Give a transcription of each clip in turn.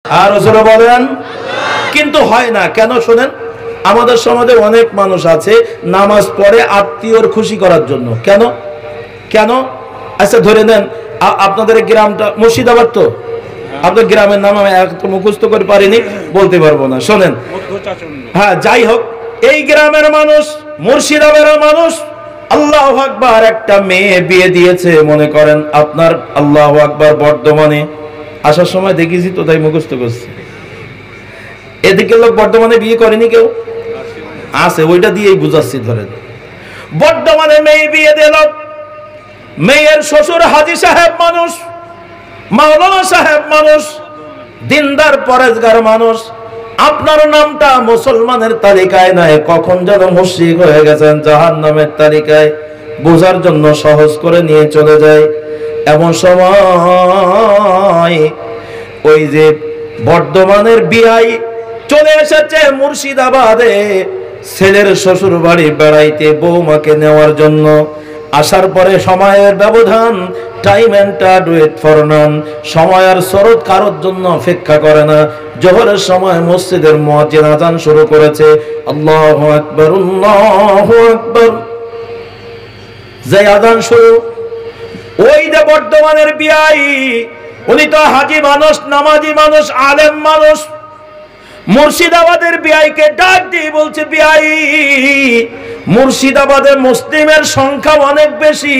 আর ওসরে বলেন, কিন্তু হয় না কেন শোনেন, আমাদের সমাজে অনেক মানুষ আছে নামাজ পড়ে আত্মীয়র খুশি করার জন্য। কেন কেন? আচ্ছা ধরে নেন আপনাদের গ্রামটা মুর্শিদাবাদ, তো আপনার গ্রামের নাম আমি তো মুখস্থ করে পারিনি, বলতে পারবো না। শোনেন, হ্যাঁ যাই হোক, এই গ্রামের মানুষ মুর্শিদাবাদের মানুষ আল্লাহু আকবার একটা মেয়ে বিয়ে দিয়েছে, মনে করেন আপনার আল্লাহু আকবার বর্ধমানে। আসার সময় দেখেছি তো তাই মুখস্থ করছে। এদিকে লোক বর্ধমানে বিয়ে করেনি কেউ আছে, ওইটা দিয়েই বুঝাচ্ছি। ধরেন বর্ধমানে মেয়ে বিয়ে দিল, মেয়ের শ্বশুর হাজী সাহেব মানুষ, মাওলানা সাহেব মানুষ, দিনদার পরেজগার মানুষ। আপনার নামটা মুসলমানের তালিকায় নাই, কখন যেন মুশরিক হয়ে গেছেন জাহান্নামের তালিকায়, বোঝার জন্য সহজ করে নিয়ে চলে যায়। এমন সময় ওই যে বর্ধমানের বিয়াই চলে এসেছে মুর্শিদাবাদে ছেলের শ্বশুর বাড়ি বেড়াইতে বৌমাকে নেওয়ার জন্য। আসার পরে সময়ের ব্যবধান, টাইম এন্ড টার্ড ওয়েট ফর নান, সময় আর শরৎ কারোর জন্য অপেক্ষা করে না। জোহরের সময় মসজিদের মুয়াজ্জিন আযান শুরু করেছে, আল্লাহু আকবার আল্লাহু আকবার, যে আযান শুরু। ওই যে বর্ধমানের বিয়াই, উনি তো হাজী মানুষ, নামাজি মানুষ, আলেম মানুষ। মুর্শিদাবাদের বিয়াইকে ডাক দিয়ে বলছে, বিয়াই মুর্শিদাবাদে মুসলিমের সংখ্যা অনেক বেশি,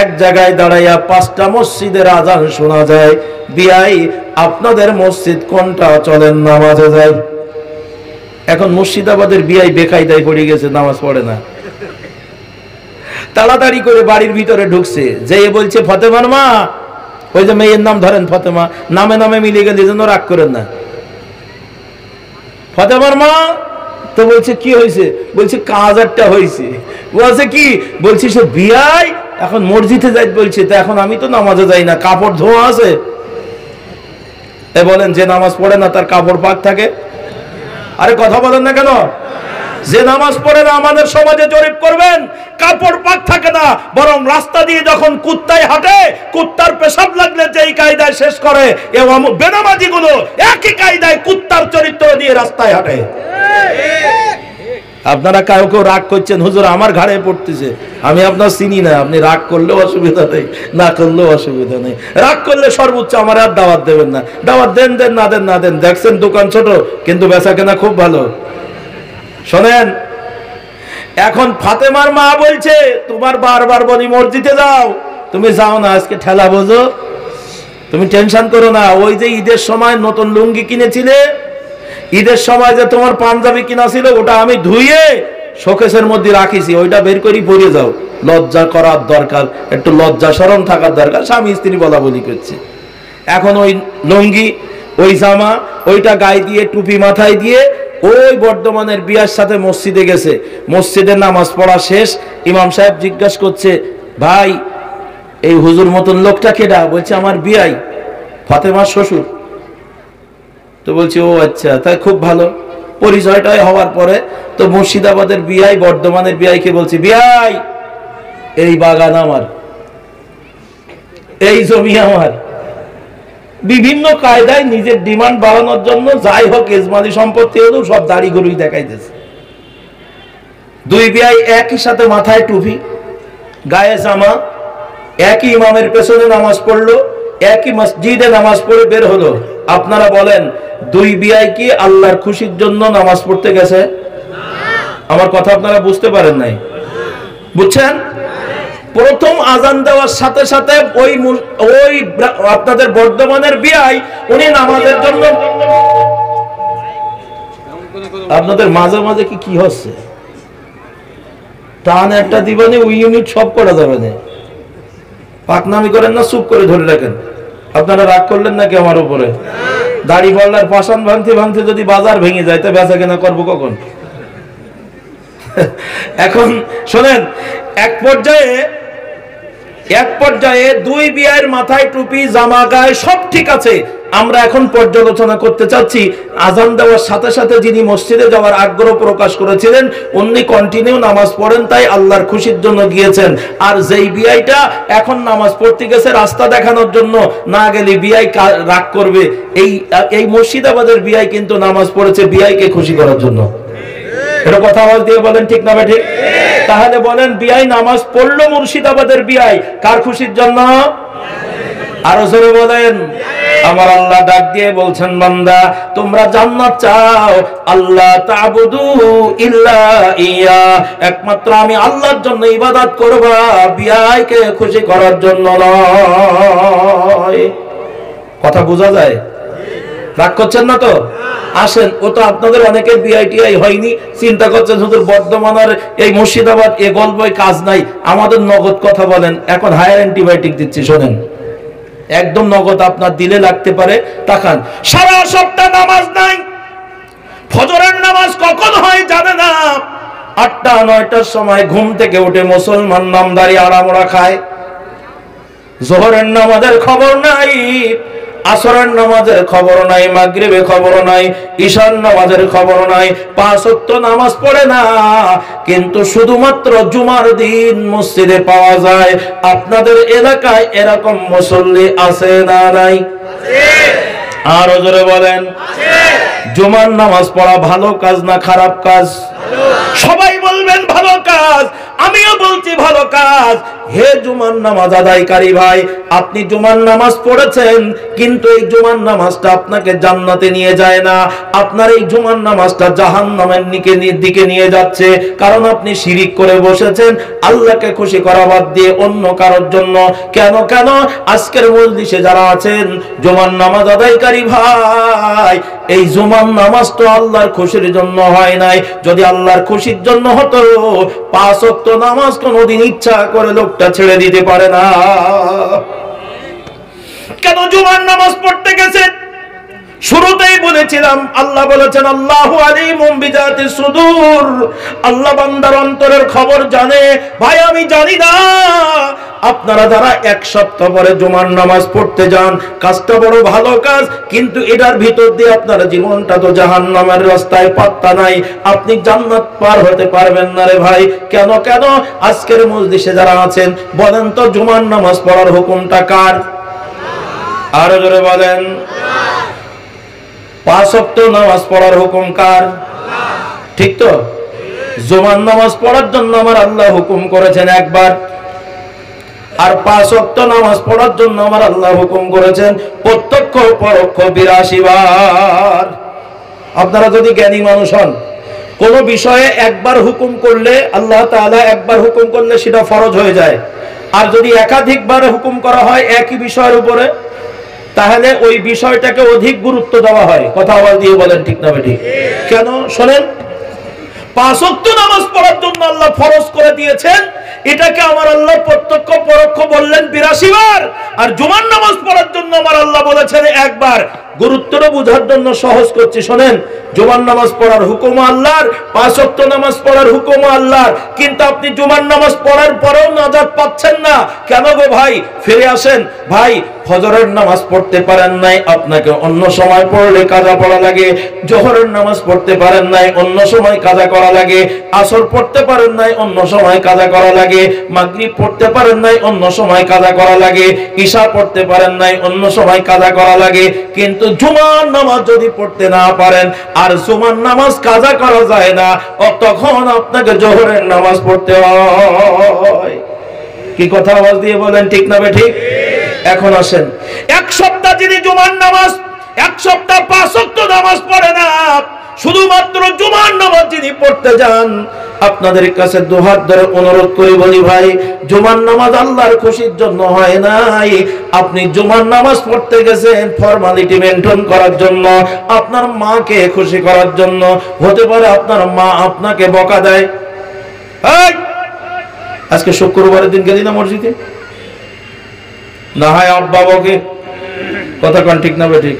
এক জায়গায় দাঁড়াইয়া 5টা মসজিদের আযান শোনা যায়, বিয়াই আপনাদের মসজিদ কোনটা, চলেন নামাজে যাই। এখন মুর্শিদাবাদের বিয়াই বেকায়দায় পড়ে গেছে, নামাজ পড়ে না। তাড়াতাড়ি করে বাড়ির ভিতরে ঢুকছে, যেয়ে বলছে, ফতেমার মা, ওই যে মেয়ের নাম ধরেন ফতেমা, নামে নামে মিলে গেলে যেন রাগ করেন না। ফতেমার মা তো বলছে, কি হয়েছে? বলছে, কাজ একটা হয়েছে। বলছে কি? বলছি সে বিয়াই এখন মসজিদে যাই বলছে, তা এখন আমি তো নামাজে যাই না, কাপড় ধোয়া আছে। এ বলেন, যে নামাজ পড়ে না তার কাপড় পাক থাকে? আরে কথা বলেন না কেন? যে নামাজ পড়ে না আমাদের সমাজে জরিপ করবেন, কাপড় পাক থাকে না, বরং রাস্তা দিয়ে যখন কুত্তায় হাঁটে, কুত্তার পেশাব লাগলে যেই কায়দায় শেষ করে, এবং বেনামাজি গুলো একই কায়দায় কুত্তার চরিত্র দিয়ে রাস্তায় হাঁটে। আপনারা কেউ কেউ রাগ করছেন, হুজুর আমার ঘাড়ে পড়তেছে, আমি আপনার চিনি না, আপনি রাগ করলেও অসুবিধা নেই, না করলেও অসুবিধা নেই। রাগ করলে সর্বোচ্চ আমার আর দাওয়াত দেবেন না, দাওয়াত দেন দেন, না দেন না দেন। দেখছেন দোকান ছোট কিন্তু বেচা কেনা খুব ভালো। শোনেন, এখন ফাতেমার মা বলছে, তোমার বারবার বলি মসজিদে যাও, তুমি যাও না, আজকে ঠেলা বোঝো, তুমি টেনশন করো না। ওই যে ঈদের সময় নতুন লুঙ্গি কিনেছিলে, ঈদের সময় যে তোমার পাঞ্জাবি কিনা ছিল, ওটা আমি ধুয়ে শোকেসের মধ্যে রাখিছি, ওইটা বের করে পরে যাও। লজ্জা করার দরকার, একটু লজ্জা শরম থাকার দরকার। স্বামী স্ত্রী বলা বলি করছে। এখন ওই লুঙ্গি, ওই জামা, ওইটা গায়ে দিয়ে, টুপি মাথায় দিয়ে ওই বর্ধমানের বিয়ার সাথে মসজিদে গেছে। মসজিদের নামাজ পড়া শেষ, ইমাম সাহেব জিজ্ঞাসা করছে, ভাই এই হুজুর মতন লোকটা কেডা? বলছে, আমার বিয়াই, ফাতেমার শ্বশুর। তো বলছে, ও আচ্ছা, তাই খুব ভালো। পরিচয়টাই হওয়ার পরে তো মুর্শিদাবাদের বিয়াই বর্ধমানের বিয়াইকে বলছে, বিয়াই এই বাগান আমার, এই জমি আমার। বিভিন্ন কায়দায় নিজের ডিমান্ড বাড়ানোর জন্য যাই হোক, ইজমালি সম্পত্তি হলেও সব দাড়ি গরুই দেখাইতেছে। দুই বিয়াই একই সাথে মাথায় টুপি, গায়ে জামা, একই ইমামের পেছনে নামাজ পড়লো, একই মসজিদে নামাজ পড়ে বের হলো। আপনারা বলেন, দুই বিয়াই কি আল্লাহর খুশির জন্য নামাজ পড়তে গেছে? আমার কথা আপনারা বুঝতে পারেন নাই, বুঝছেন? প্রথম আজান দেওয়ার সাথে সাথে ওই আপনাদের বর্ধমানের বিয়াই উনি নামাজের জন্য। আপনাদের মাঝে মাঝে কি হচ্ছে? টান একটা দিবেন, ওই ইউনিট সব করা যাবে না। পাকনামি করেন না, চুপ করে ধরে রাখেন। আপনারা রাগ করলেন নাকি আমার উপরে? দাড়ি পাল্লার পাশান ভাঙতে ভাঙতে যদি বাজার ভেঙে যায়, তা বেচা কেনা করবো কখন? এখন শোনেন, এক পর্যায়ে এক পর্যায়ে দুই বিয়ের মাথায় টুপি, জামা গায়ে সব ঠিক আছে। আমরা এখন পর্যালোচনা করতে চাচ্ছি, আজান দেওয়ার সাথে সাথে যিনি মসজিদে যাওয়ার আগ্রহ প্রকাশ করেছিলেন উনি কন্টিনিউ নামাজ পড়েন, তাই আল্লাহর খুশির জন্য গিয়েছেন। আর যেই বিআইটা এখন নামাজ পড়তে গেছে রাস্তা দেখানোর জন্য, না গেলে বিআই রাগ করবে, এই মুর্শিদাবাদের বিআই কিন্তু নামাজ পড়েছে বিআইকে খুশি করার জন্য। এটা কথা আওয়াজ দিয়ে বলেন, ঠিক না ঠিক? তাহলে বলেন, বিআই নামাজ পড়লো মুর্শিদাবাদের বিআই কার খুশির জন্য? আরো জোরে বলেন। আমার আল্লাহ ডাক দিয়ে বলছেন, বান্দা তোমরা জান্নাত চাও, আল্লাহ তা'বুদু ইল্লা ইয়া, একমাত্র আমি আল্লাহর জন্য ইবাদত করবা, বিআইকে খুশি করার জন্য নয়। কথা বোঝা যায়? রাগ করছেন না তো? আসেন, ও তো আপনাদের অনেকের বিআইটিআই হয়নি, চিন্তা করছেন হুজুর বর্ধমানের এই মুর্শিদাবাদ এ গল্পই কাজ নাই, আমাদের নগদ কথা বলেন। এখন হায়ার অ্যান্টিবায়োটিক দিচ্ছি, শোনেন, একদম নগদ আপনার দিলে লাগতে পারে। তাকান, সারা সপ্তাহ নামাজ নাই, ফজরের নামাজ কখন হয় জানে না, 8টা-9টার সময় ঘুম থেকে উঠে মুসলমান নামদারি আড়ামোড়া খায়, জোহরের নামাজের খবর নাই, আসরের নামাজের খবর নাই, মাগরিবের খবর নাই, ঈশার নামাজের খবর নাই, 5 ওয়াক্ত নামাজ পড়ে না, কিন্তু শুধুমাত্র জুমার দিন মসজিদে পাওয়া যায়। আপনাদের এলাকায় এরকম মুসল্লি আছে না নাই? আর জোরে বলেন। জুমার নামাজ পড়া ভালো কাজ না খারাপ কাজ? সবাই বলবেন ভালো কাজ, আমিও বলছি ভালো কাজ। হে জুমার নামাজ আদায়কারী ভাই, আপনি জুমার নামাজ পড়েছেন, কিন্তু এই জুমার নামাজটা আপনাকে জান্নাতে নিয়ে যায় না, আপনার এই জুমার নামাজটা জাহান্নামের দিকে নিয়ে যাচ্ছে। কারণ আপনি শিরিক করে বসেছেন আল্লাহকে খুশি করা বাদ দিয়ে অন্য কারোর জন্য। কেন কেন? আজকের মজলিসে যারা আছেন জুমার নামাজ আদায়কারী ভাই, এই জুমার নামাজ তো আল্লাহর খুশির জন্য হয় নাই। যদি আল্লাহর খুশির জন্য হতো, 5 ওয়াক্ত নামাজ কোনদিন ইচ্ছা করে লোকটা ছেড়ে দিতে পারে না। কেন জুমার নামাজ পড়তে গেছেন? শুরুতেই বলেছিলাম, আল্লাহ বলেছেন আল্লাহু আলিমুম বিযাতিস সুদূর, আল্লাহ বান্দার অন্তরের খবর জানে। ভাই আমি জানি না, আপনারা যারা 1 সপ্তাহ পরে জুমার নামাজ পড়তে যান, কাজটা বড় ভালো কাজ, কিন্তু এটার ভিতর দিয়ে আপনার জীবনটা তো জাহান্নামের রাস্তায়, পাত্তা নাই, আপনি জান্নাত পার হতে পারবেন না রে ভাই। কেন কেন? আজকের মজলিসে যারা আছেন বলেন তো, জুমার নামাজ পড়ার হুকুমটা কার? আরো জোরে বলেন। 5 ওয়াক্ত নামাজ পড়ার হুকুম কার? ঠিক তো? জুমার নামাজ পড়ার জন্য আমার আল্লাহ হুকুম করেছেন একবার, আর 5 ওয়াক্ত নামাজ পড়ার জন্য আমার আল্লাহ হুকুম করেছেন প্রত্যক্ষ পরোক্ষ 82 বার। আপনারা যদি জ্ঞানী মানুষ হন, কোন বিষয়ে একবার হুকুম করলে, আল্লাহ তাআলা একবার হুকুম করলে সেটা ফরজ হয়ে যায়। আর যদি একাধিকবার হুকুম করা হয় একই বিষয়ের উপরে, তাহলে ওই বিষয়টাকে অধিক গুরুত্ব দেওয়া হয়। কথা আওয়াজ দিয়ে বলেন, ঠিক না ঠিক? কেন? শোনেন, 5 ওয়াক্ত নামাজ পড়ার জন্য আল্লাহ ফরজ করে দিয়েছেন, এটাকে আমার আল্লাহ প্রত্যক্ষ পরোক্ষ বললেন 82 বার। আর জুমার নামাজ পড়ার জন্য আমার আল্লাহ বলেছেন একবার। গুরুত্বটা বোঝার জন্য সহজ করছি, শোনেন, জুমার নামাজ পড়ার হুকুম আল্লাহর, 5 ওয়াক্ত নামাজ পড়ার হুকুম আল্লাহর, কিন্তু আপনি জুমার নামাজ পড়ার পরেও নাজাত পাচ্ছেন না। কেন গো ভাই? ফিরে আসেন ভাই। ফজরের নামাজ পড়তে পারেন নাই, আপনাকে অন্য সময় পড়লে কাজা পড়া লাগে। জোহরের নামাজ পড়তে পারেন নাই, অন্য সময় কাজা করা লাগে। আসর পড়তে পারেন নাই, অন্য সময় কাজা করা লাগে। মাগরিব পড়তে পারেন নাই, অন্য সময় কাজা করা লাগে। ঈশা পড়তে পারেন নাই, অন্য সময় কাজা করা লাগে। কিন্তু জুমার নামাজ যদি পড়তে না পারেন, আর জুমার নামাজ কাজা করা যায় না, তখন আপনাকে জোহরের নামাজ পড়তে হয়। কি কথা আওয়াজ দিয়ে বলেন, ঠিক না ঠিক? এখন আসেন, 1 সপ্তাহ যিনি জুমার নামাজ, 1 সপ্তাহ 5 ওয়াক্ত নামাজ পড়ে না, শুধুমাত্র জুমার নামাজ যিনি পড়তে যান, আপনাদের কাছে দুহাত ধরে অনুরোধ করি বলি, ভাই জুমার নামাজ আল্লাহর খুশির জন্য হয় নাই। আপনি জুমার নামাজ পড়তে গেছেন ফর্মালিটি মেইনটেইন করার জন্য, আপনার মাকে খুশি করার জন্য। হতে পারে আপনার মা আপনাকে বকা দেয়, আজকে শুক্রবারের দিন গেলি না মসজিদে, না হয় আব্বা বকে। কথা কোন ঠিক না ঠিক?